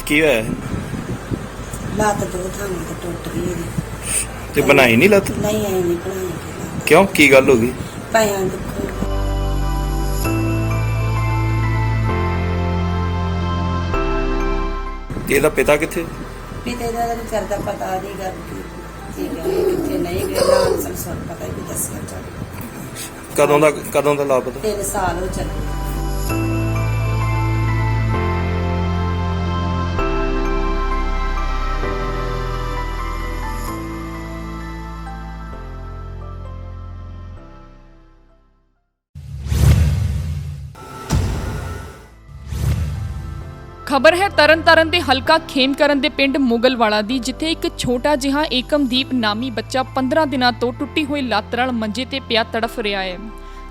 ਕੀ ਹੋਇਆ? ਲੱਤ ਦੋ ਥਾਂ ਤੇ ਟੁੱਟ ਗਈ ਇਹਦੀ। ਤੇ ਬਣਾਈ ਨਹੀਂ ਲੱਤ? ਨਹੀਂ ਆਈ ਨਹੀਂ ਬਣਾਈ। ਕਿਉਂ, ਕੀ ਗੱਲ ਹੋ ਗਈ? ਪੈਆਂ ਦੁੱਖੋ। ਤੇ ਇਹਦਾ ਪਿਤਾ ਕਿੱਥੇ? ਪਿਤਾ ਦਾ ਤਾਂ ਕਰਦਾ ਪਤਾ ਨਹੀਂ ਗੱਲ ਕੀ ਗਏ ਕਿੱਥੇ ਨਹੀਂ ਗਏ ਨਾ ਸੰਸਾਰ ਪਤਾ ਹੀ ਦੱਸਿਆ ਚੱਲ। ਕਦੋਂ ਦਾ ਲਾਪਤਾ? 3 ਸਾਲ ਹੋ ਚੱਲੇ। ਖਬਰ ਹੈ ਤਰਨਤਾਰਨ ਦੇ ਹਲਕਾ ਖੇਮਕਰਨ ਦੇ ਪਿੰਡ ਮੁਗਲਵਾਲਾ ਦੀ, ਜਿੱਥੇ ਇੱਕ ਛੋਟਾ ਜਿਹਾ ਏਕਮਦੀਪ ਨਾਮੀ ਬੱਚਾ 15 ਦਿਨਾਂ ਤੋਂ ਟੁੱਟੀ ਹੋਈ ਲੱਤ ਨਾਲ ਮੰਜੇ ਤੇ ਪਿਆ ਤੜਫ ਰਿਹਾ ਹੈ।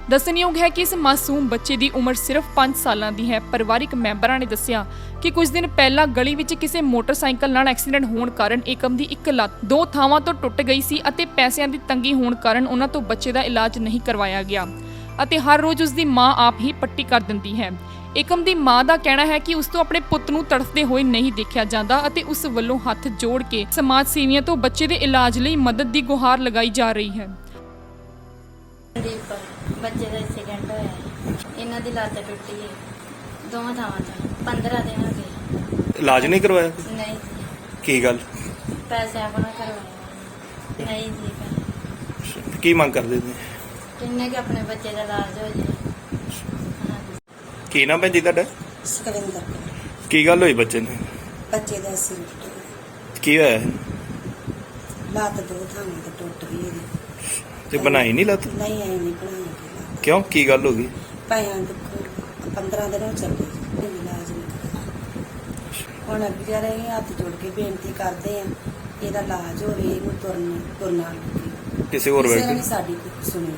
ਦੱਸਣਯੋਗ ਹੈ ਕਿ ਇਸ ਮਾਸੂਮ ਬੱਚੇ ਦੀ ਉਮਰ ਸਿਰਫ 5 ਸਾਲਾਂ ਦੀ ਹੈ। ਪਰਿਵਾਰਿਕ ਮੈਂਬਰਾਂ ਨੇ ਦੱਸਿਆ ਕਿ ਕੁਝ ਦਿਨ ਪਹਿਲਾਂ ਗਲੀ ਵਿੱਚ ਕਿਸੇ ਮੋਟਰਸਾਈਕਲ ਨਾਲ ਐਕਸੀਡੈਂਟ ਹੋਣ ਕਾਰਨ ਏਕਮ ਦੀ ਇੱਕ ਲੱਤ 2 ਥਾਵਾਂ ਤੋਂ ਟੁੱਟ ਗਈ ਸੀ ਅਤੇ ਪੈਸਿਆਂ ਦੀ ਤੰਗੀ ਹੋਣ ਕਾਰਨ ਉਹਨਾਂ ਤੋਂ ਬੱਚੇ ਦਾ ਇਲਾਜ ਨਹੀਂ ਕਰਵਾਇਆ ਗਿਆ ਅਤੇ ਹਰ ਰੋਜ਼ ਉਸ ਦੀ ਮਾਂ ਆਪ ਹੀ ਪੱਟੀ ਕਰ ਦਿੰਦੀ ਹੈ। ਏਕਮ ਦੀ ਮਾਂ ਦਾ ਕਹਿਣਾ ਹੈ ਕਿ ਉਸ ਤੋਂ ਆਪਣੇ ਪੁੱਤ ਨੂੰ ਤੜਫਦੇ ਹੋਏ ਨਹੀਂ ਦੇਖਿਆ ਜਾਂਦਾ ਅਤੇ ਉਸ ਵੱਲੋਂ ਹੱਥ ਜੋੜ ਕੇ ਸਮਾਜ ਸੇਵੀਆਂ ਤੋਂ ਬੱਚੇ ਦੇ ਇਲਾਜ ਲਈ ਮਦਦ ਦੀ ਗੁਹਾਰ ਲਗਾਈ ਜਾ ਰਹੀ ਹੈ। ਬੱਚੇ ਦਾ ਐਕਸੀਡੈਂਟ ਹੋਇਆ ਹੈ, ਇਹਨਾਂ ਦੀ ਲੱਤ ਟੁੱਟੀ ਹੈ ਦੋਵਾਂ ਥਾਵਾਂ ਤੋਂ। 15 ਦਿਨ ਹੋ ਗਏ। ਇਲਾਜ ਨਹੀਂ ਕਰਵਾਇਆ? ਨਹੀਂ ਕੀ ਗੱਲ? ਪੈਸੇ ਆਪਣਾ ਕਰਵਾਇਆ ਨਹੀਂ ਜੀ। ਕੀ ਮੰਗ ਕਰਦੇ ਨੇ? ਕਿੰਨੇ ਕਿ ਆਪਣੇ ਬੱਚੇ ਦਾ ਇਲਾਜ ਹੋ ਜਾਏ। ਕੀ ਨਾਮ ਹੈ ਜੀ ਤੁਹਾਡਾ? ਸੁਖਵਿੰਦਰ। ਕੀ ਗੱਲ ਹੋਈ ਬੱਚੇ ਨੂੰ? ਬੱਚੇ ਦਾ ਸਿਰ ਟੁੱਟ ਕੀ ਹੋਇਆ? ਲੱਤ ਦੋ ਥਾਂ ਤੇ ਟੁੱਟ ਗਈ ਇਹਦੀ। ਤੇ ਬਣਾਈ ਨਹੀਂ ਲੱਤ? ਨਹੀਂ ਆਈ ਨਹੀਂ ਬਣਾਈ। ਕਿਉਂ, ਕੀ ਗੱਲ ਹੋ ਗਈ? ਪੈਆਂ ਦੁੱਖੋ। 15 ਦਿਨ ਹੋ ਚੱਲੇ ਇਲਾਜ ਨਹੀਂ। ਹੁਣ ਅੱਗੇ ਰਹੇ ਹੱਥ ਜੋੜ ਕੇ ਬੇਨਤੀ ਕਰਦੇ ਆ ਇਹਦਾ ਇਲਾਜ ਹੋਵੇ, ਇਹਨੂੰ ਤੁਰਨਾ ਕਿਸੇ ਹੋਰ ਕਿਸੇ ਨੇ ਵੇਲੇ? ਵੀ ਸਾਡੀ ਸੁਣੀ।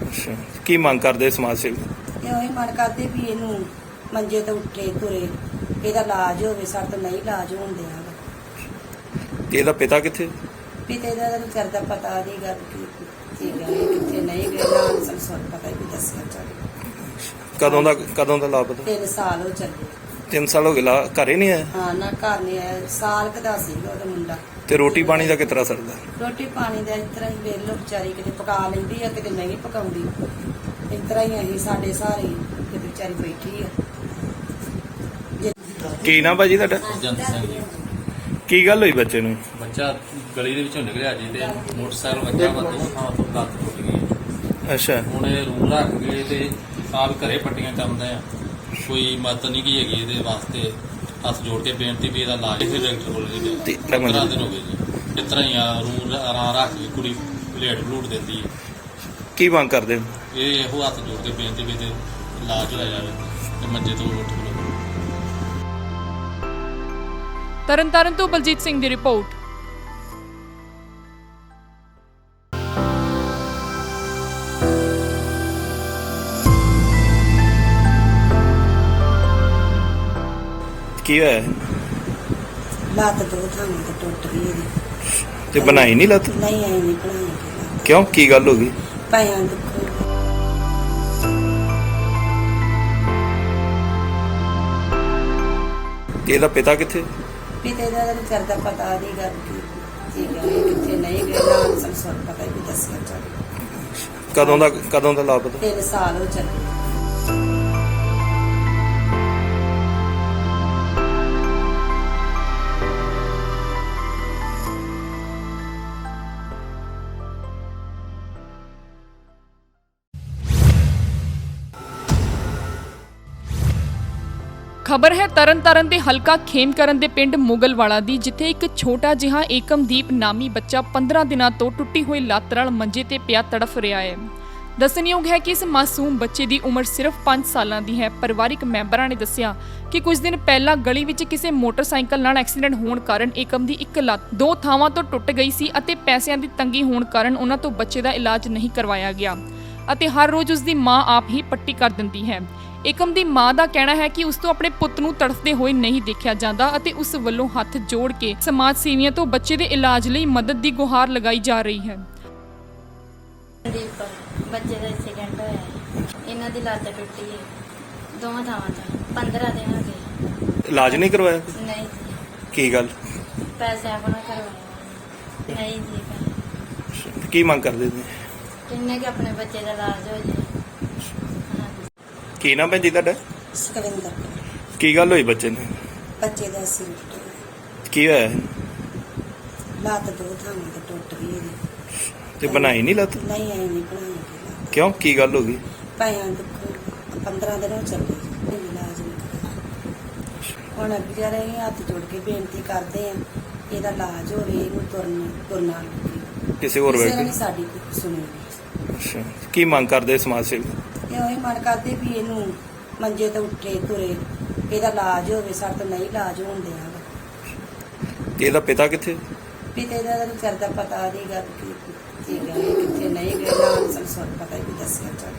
ਅੱਛਾ, ਕੀ ਮੰਗ ਕਰਦੇ ਸਮਾਜ ਸੇਵੀ? ਇਹ ਉਹੀ ਮਨ ਕਰਦੇ ਵੀ ਇਹਨੂੰ ਮੰਜੇ ਤੋਂ ਉੱਠੇ ਤੁਰੇ, ਇਹਦਾ ਇਲਾਜ ਹੋਵੇ। ਸਾਡੇ ਤੋਂ ਨਹੀਂ ਇਲਾਜ ਹੋਣ ਦਿਆ। ਤੇ ਇਹਦਾ ਪਿਤਾ ਕਿੱਥੇ? ਪਿਤਾ ਦਾ ਤਾਂ ਕਰਦਾ ਪਤਾ ਨਹੀਂ ਗੱਲ ਕੀ ਗਏ ਕਿੱਥੇ ਨਹੀਂ ਗਏ ਨਾ ਸੰਸਾਰ ਪਤਾ ਹੀ ਦੱਸਿਆ ਚੱਲ। ਕਦੋਂ ਦਾ ਲਾਪਤਾ? 3 ਸਾਲ ਹੋ ਚੱਲੇ। 3 ਸਾਲ ਹੋ ਗਏ ਘਰੇ ਨਹੀਂ ਆਇਆ? ਹਾਂ ਨਾ ਘਰ ਨਹੀਂ ਆਇਆ। ਸਾਲ ਕਦਾ ਸੀਗਾ ਉਹਦਾ ਮੁੰਡਾ। ਤੇ ਰੋਟੀ ਪਾਣੀ ਦਾ ਕਿਸ ਤਰ੍ਹਾਂ ਸਰਦਾ? ਰੋਟੀ ਪਾਣੀ ਦਾ ਇਸ ਤਰ੍ਹਾਂ ਹੀ ਵੇਲੋ ਵਿਚਾਰੀ ਕਿਤੇ ਪਕਾ ਲੈਂਦੀ ਆ ਕਿਤੇ ਨਹੀਂ ਪਕਾਉਂਦੀ। ਇਸ ਤਰ੍ਹਾਂ ਹੀ ਅਸੀਂ ਸਾਡੇ ਸਾਰੇ ਕਿਤੇ ਵਿਚਾਰੀ ਬੈਠੀ ਆ। ਕੀ ਨਾਮ ਭਾਜੀ ਤੁਹਾਡਾ? ਜੰਤ ਸਿੰਘ ਜੀ। ਕੀ ਗੱਲ ਹੋਈ ਬੱਚੇ ਨੂੰ? ਬੱਚਾ ਗਲੀ ਦੇ ਵਿੱਚੋਂ ਨਿਕਲਿਆ ਜੀ ਤੇ ਮੋਟਰਸਾਈਕਲ ਵੱਜਾ ਵਾ, ਦੋਵਾਂ ਥਾਵਾਂ ਤੋਂ ਲੱਤ ਟੁੱਟ ਗਈ। ਅੱਛਾ, ਹੁਣ ਇਹ ਰੂਮ ਰੱਖ ਗਏ ਤੇ ਆਪ ਘਰੇ ਪੱਟੀਆਂ ਕਰਦੇ ਆ। ਕੋਈ ਮਦਦ ਨਹੀਂ ਕੀ ਹੈਗੀ ਇਹਦੇ ਵਾਸਤੇ। ਹੱਥ ਜੋੜ ਕੇ ਬੇਨਤੀ ਵੀ ਇਹਦਾ ਇਲਾਜ ਕਿਸੇ ਡਾਕਟਰ ਕੋਲ ਜੀ। 15 ਦਿਨ ਹੋ ਗਏ ਜੀ ਇਸ ਤਰ੍ਹਾਂ ਹੀ ਆ ਰੂਮ ਰੱਖ ਕੇ ਕੁੜੀ ਪਲੇਟ ਬਲੂਟ ਦਿੰਦੀ ਹੈ। ਕੀ ਮੰਗ ਕਰਦੇ ਹੋ? ਇਹ ਇਹੋ ਹੱਥ ਜੋੜ ਕੇ ਬੇਨਤੀ ਵੀ ਇਹਦੇ ਇਲਾਜ ਹੋਇਆ ਜਾਵੇ ਤੇ ਮੰਜੇ ਤੋਂ ਉੱਠ ਖਲੋ। ਤਰਨਤਾਰਨ ਤੋਂ ਬਲਜੀਤ ਸਿੰਘ ਦੀ ਰਿਪੋਰਟ। ਕੀ ਹੋਇਆ? ਲੱਤ ਦੋ ਥਾਂ ਤੇ ਟੁੱਟ ਗਈ ਇਹਦੀ। ਤੇ ਬਣਾਈ ਨਹੀਂ ਲੱਤ? ਨਹੀਂ ਆਈ ਨਹੀਂ ਬਣਾਈ। ਕਿਉਂ, ਕੀ ਗੱਲ ਹੋ ਗਈ? ਪੈਆਂ ਦੁੱਖੋ। ਤੇ ਇਹਦਾ ਪਿਤਾ ਕਿੱਥੇ? ਪਿਤਾ ਦਾ ਤਾਂ ਕਰਦਾ ਪਤਾ ਨਹੀਂ ਗੱਲ ਕੀ ਗਏ ਕਿੱਥੇ ਨਹੀਂ ਗਏ ਨਾ ਸੰਸਾਰ ਪਤਾ ਹੀ ਦੱਸਿਆ ਚੱਲ। ਕਦੋਂ ਦਾ ਲਾਪਤਾ? 3 ਸਾਲ ਹੋ ਚੱਲੇ। ਖਬਰ ਹੈ ਤਰਨਤਾਰਨ ਦੇ ਹਲਕਾ ਖੇਮਕਰਨ ਦੇ ਪਿੰਡ ਮੁਗਲਵਾਲਾ ਦੀ, ਜਿੱਥੇ ਇੱਕ ਛੋਟਾ ਜਿਹਾ ਏਕਮਦੀਪ ਨਾਮੀ ਬੱਚਾ 15 ਦਿਨਾਂ ਤੋਂ ਟੁੱਟੀ ਹੋਈ ਲੱਤ ਨਾਲ ਮੰਜੇ ਤੇ ਪਿਆ ਤੜਫ ਰਿਹਾ ਹੈ। ਦੱਸਣਯੋਗ ਹੈ ਕਿ ਇਸ ਮਾਸੂਮ ਬੱਚੇ ਦੀ ਉਮਰ ਸਿਰਫ 5 ਸਾਲਾਂ ਦੀ ਹੈ। ਪਰਿਵਾਰਿਕ ਮੈਂਬਰਾਂ ਨੇ ਦੱਸਿਆ ਕਿ ਕੁਝ ਦਿਨ ਪਹਿਲਾਂ ਗਲੀ ਵਿੱਚ ਕਿਸੇ ਮੋਟਰਸਾਈਕਲ ਨਾਲ ਐਕਸੀਡੈਂਟ ਹੋਣ ਕਾਰਨ ਏਕਮ ਦੀ ਇੱਕ ਲੱਤ 2 ਥਾਵਾਂ ਤੋਂ ਟੁੱਟ ਗਈ ਸੀ ਅਤੇ ਪੈਸਿਆਂ ਦੀ ਤੰਗੀ ਹੋਣ ਕਾਰਨ ਉਹਨਾਂ ਤੋਂ ਬੱਚੇ ਦਾ ਇਲਾਜ ਨਹੀਂ ਕਰਵਾਇਆ ਗਿਆ ਅਤੇ ਹਰ ਰੋਜ਼ ਉਸ ਦੀ ਮਾਂ ਆਪ ਹੀ ਪੱਟੀ ਕਰ ਦਿੰਦੀ ਹੈ। ਏਕਮ ਦੀ ਮਾਂ ਦਾ ਕਹਿਣਾ ਹੈ ਕਿ ਉਸ ਤੋਂ ਆਪਣੇ ਪੁੱਤ ਨੂੰ ਤੜਫਦੇ ਹੋਏ ਨਹੀਂ ਦੇਖਿਆ ਜਾਂਦਾ ਅਤੇ ਉਸ ਵੱਲੋਂ ਹੱਥ ਜੋੜ ਕੇ ਸਮਾਜ ਸੇਵੀਆਂ ਤੋਂ ਬੱਚੇ ਦੇ ਇਲਾਜ ਲਈ ਮਦਦ ਦੀ ਗੁਹਾਰ ਲਗਾਈ ਜਾ ਰਹੀ ਹੈ। ਸੰਦੀਪ ਕੌਰ, ਬੱਚੇ ਦਾ ਐਕਸੀਡੈਂਟ ਹੋਇਆ ਹੈ। ਇਹਨਾਂ ਦੀ ਲੱਤ ਟੁੱਟੀ ਹੈ ਦੋਵਾਂ ਥਾਵਾਂ ਤੋਂ। 15 ਦਿਨ ਹੋ ਗਏ। ਇਲਾਜ ਨਹੀਂ ਕਰਵਾਇਆ ਨਹੀਂ ਜੀ, ਕੀ ਗੱਲ ਪੈਸੇ ਆਪਣਾ ਕਰਵਾਇਆ ਨਹੀਂ ਜੀ। ਪੈਸੇ ਕੀ ਮੰਗ ਕਰਦੇ ਨੇ ਕਿੰਨੇ ਕਿ ਆਪਣੇ ਬੱਚੇ ਦਾ ਇਲਾਜ ਹੋ ਜੇ। ਹਾਂਜੀ। ਕੀ ਨਾਮ ਭੈਣ ਜੀ ਤੁਹਾਡਾ ਸੁਖਵਿੰਦਰ ਕੀ ਗੱਲ ਹੋਈ ਬੱਚੇ ਨੂੰ ਬੱਚੇ ਦਾ ਸਿਰ ਟੁੱਟਿਆ। ਕੀ ਹੋਇਆ ਲੱਤ ਦੋ ਥਾਵਾਂ ਤੋਂ ਟੁੱਟ ਗਈ ਇਹਦੀ। ਤੇ ਬਣਾਈ ਨਹੀਂ ਲੱਤ ਨਹੀਂ ਆਈ ਨਹੀਂ ਬਣਾਈ। ਕਿਉਂ ਕੀ ਗੱਲ ਹੋ ਗਈ ਪੈਸਿਆਂ ਦੁੱਖ 15 ਦਿਨ ਹੋ ਚੱਲੇ ਇਲਾਜ ਨਹੀਂ ਕਰਾਇਆ। ਹੁਣ ਅੱਗੇ ਜਾ ਰਹੇ ਹਾਂ, ਹੱਥ ਜੋੜ ਕੇ ਬੇਨਤੀ ਕਰਦੇ ਆ ਇਹਦਾ ਇਲਾਜ ਹੋਵੇ, ਇਹਨੂੰ ਤੁਰਨਾ ਲੱਗੇ। ਕਿਸੇ ਹੋਰ ਕਿਸੇ ਨੇ ਵੇਲੇ ਨਹੀਂ ਸਾਡੀ ਕੋਈ ਸੁਣੀ। ਅੱਛਾ ਕੀ ਮੰਗ ਕਰਦੇ ਸਮਾਜ ਸੇਵੀ ਇਹ ਉਹੀ ਮਨ ਕਰਦੇ ਵੀ ਇਹਨੂੰ ਮੰਜੇ ਤੋਂ ਉੱਠੇ ਤੁਰੇ, ਇਹਦਾ ਇਲਾਜ ਹੋਵੇ। ਸਾਡੇ ਤੋਂ ਨਹੀਂ ਇਲਾਜ ਹੋਣ ਦਿਆ ਤੇ ਇਹਦਾ ਪਿਤਾ ਕਿੱਥੇ ਪਿਤੇ ਦਾ ਤਾਂ ਕਰਦਾ ਪਤਾ ਨਹੀਂ ਗਾ ਕਿ ਗਏ ਕਿੱਥੇ ਨਹੀਂ ਗਏ। ਨਾ ਸੰਸੋਰ ਪਤਾ ਹੀ ਦੱਸਿਆ ਚੱਲ।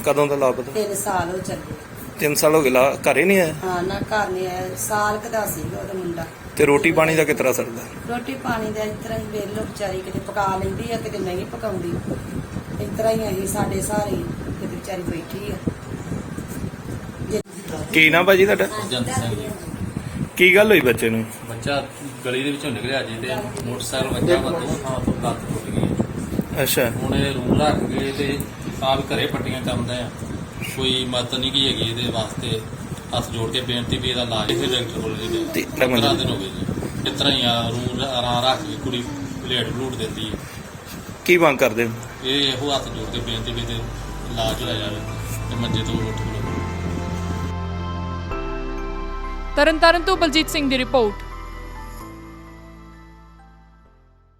ਕਦੋਂ ਦਾ ਲਾਪਤਾ 3 ਸਾਲ ਹੋ ਚੱਲੇ। 3 ਸਾਲ ਹੋ ਗਏ ਘਰੇ ਨਹੀਂ ਆਇਆ ਹਾਂ ਨਾ ਘਰ ਨਹੀਂ ਆਇਆ। ਸਾਲ ਕਦਾ ਸੀਗਾ ਉਹਦਾ ਮੁੰਡਾ। ਤੇ ਰੋਟੀ ਪਾਣੀ ਦਾ ਕਿਤਰਾ ਸਰਦਾ ਰੋਟੀ ਪਾਣੀ ਦਾ ਇਸ ਤਰ੍ਹਾਂ ਹੀ ਵੇਲੋ ਵਿਚਾਰੀ ਕਿਤੇ ਪਕਾ ਲੈਂਦੀ ਆ, ਕਿਤੇ ਨਹੀਂ ਪਕਾਉਂਦੀ। ਇਸ ਤਰ੍ਹਾਂ ਹੀ ਅਸੀਂ ਸਾਡੇ ਸਾਰੇ ਕਿਤੇ ਵਿਚਾਰੀ ਬੈਠੀ ਆ। ਕੀ ਨਾਮ ਭਾਜੀ ਤੁਹਾਡਾ ਜੰਤ ਸਿੰਘ ਜੀ। ਕੀ ਗੱਲ ਹੋਈ ਬੱਚੇ ਨੂੰ ਬੱਚਾ ਗਲੀ ਦੇ ਵਿੱਚੋਂ ਨਿਕਲਿਆ ਜੀ ਤੇ ਮੋਟਰਸਾਈਕਲ ਵੱਜਾ ਵਾ, ਦੋਵਾਂ ਥਾਵਾਂ ਤੋਂ ਲੱਤ ਟੁੱਟ ਗਈ। ਅੱਛਾ ਹੁਣ ਇਹ ਰੂਮ ਰੱਖ ਗਏ ਤੇ ਆਪ ਘਰੇ ਪੱਟੀਆਂ ਚੰਮਦੇ ਆ। ਕੋਈ ਮਦਦ ਨਹੀਂ ਕੀ ਹੈਗੀ ਇਹਦੇ ਵਾਸਤੇ। ਹੱਥ ਜੋੜ ਕੇ ਬੇਨਤੀ ਵੀ ਇਹਦਾ ਇਲਾਜ ਫਿਰ ਡਾਕਟਰ ਕੋਲ ਲੈ ਤੇ ਜਾਓ। 15 ਦਿਨ ਹੋ ਗਏ ਜੀ। ਇਸ ਤਰ੍ਹਾਂ ਹੀ ਆ ਰੂਮ ਰੱਖ ਕੇ ਕੁੜੀ ਪਲੇਟ ਬਲੂਟ ਦਿੰਦੀ ਹੈ। ਕੀ ਮੰਗ ਕਰਦੇ ਹੋ ਇਹ ਇਹੋ ਹੱਥ ਜੋੜ ਕੇ ਬੇਨਤੀ ਵੀ ਇਹਦੇ ਇਲਾਜ ਹੋਇਆ ਜਾਵੇ ਤੇ ਮੰਜੇ ਤੋਂ ਉੱਠ ਖਲੋ। ਤਰਨਤਾਰਨ ਤੋਂ ਬਲਜੀਤ ਸਿੰਘ ਦੀ ਰਿਪੋਰਟ।